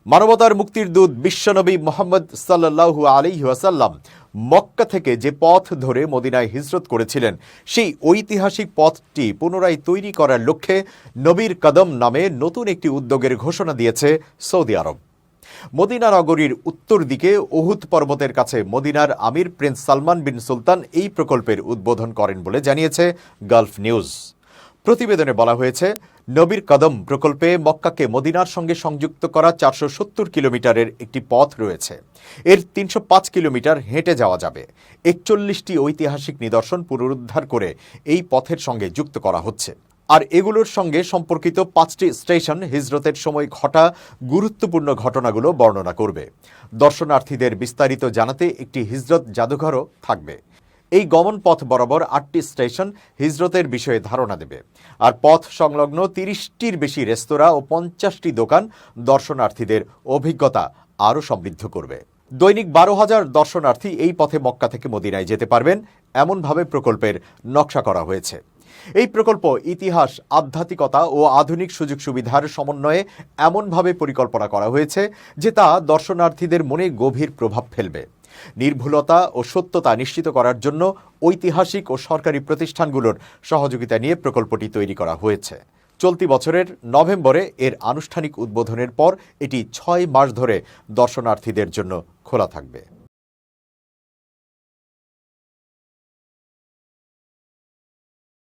মানবতার মুক্তির দূত বিশ্বনবী মুহাম্মদ সাল্লাল্লাহু আলাইহি ওয়াসাল্লাম মক্কা থেকে যে পথ ধরে মদিনায় হিজরত করেছিলেন সেই ঐতিহাসিক পথটি পুনরায় তৈরি করার লক্ষ্যে নবীর কদম নামে নতুন একটি উদ্যোগের ঘোষণা দিয়েছে সৌদি আরব। মদিনা নগরীর উত্তর দিকে উহুদ পর্বতের কাছে মদিনার আমির প্রিন্স সালমান বিন সুলতান এই প্রকল্পের উদ্বোধন করেন বলে জানিয়েছে গালফ নিউজ। প্রতিবেদনে বলা হয়েছে, নবীর কদম প্রকল্পে মক্কাকে মদিনার সঙ্গে সংযুক্ত করা 470 কিলোমিটারের একটি পথ রয়েছে। এর 305 কিলোমিটার হেঁটে যাওয়া যাবে। 41টি ঐতিহাসিক নিদর্শন পুনরুদ্ধার করে এই পথের সঙ্গে যুক্ত করা হচ্ছে। আর এগুলোর সঙ্গে সম্পর্কিত 5টি স্টেশন হিজরতের সময় ঘটা গুরুত্বপূর্ণ ঘটনাগুলো বর্ণনা করবে। দর্শনার্থীদের বিস্তারিত জানাতে একটি হিজরত জাদুঘরও থাকবে। এই গমন পথ বরাবর 8টি স্টেশন হিজরতের বিষয়ে ধারণা দেবে। আর পথ সংলগ্ন 30টির বেশি রেস্তোরাঁ ও 50টি দোকান দর্শনার্থীদের অভিজ্ঞতা আরও সমৃদ্ধ করবে। দৈনিক 12,000 দর্শনার্থী এই পথে মক্কা থেকে মদিনায় যেতে পারবেন, এমনভাবে প্রকল্পের নকশা করা হয়েছে। এই প্রকল্প ইতিহাস, আধ্যাত্মিকতা ও আধুনিক সুযোগ সুবিধার সমন্বয়ে এমনভাবে পরিকল্পনা করা হয়েছে যে তা দর্শনার্থীদের মনে গভীর প্রভাব ফেলবে। নির্ভুলতা ও সত্যতা নিশ্চিত করার জন্য ঐতিহাসিক ও সরকারি প্রতিষ্ঠানগুলোর সহযোগিতা নিয়ে প্রকল্পটি তৈরি করা হয়েছে। চলতি বছরের নভেম্বরে এর আনুষ্ঠানিক উদ্বোধনের পর এটি 6 মাস ধরে দর্শনার্থীদের জন্য খোলা থাকবে।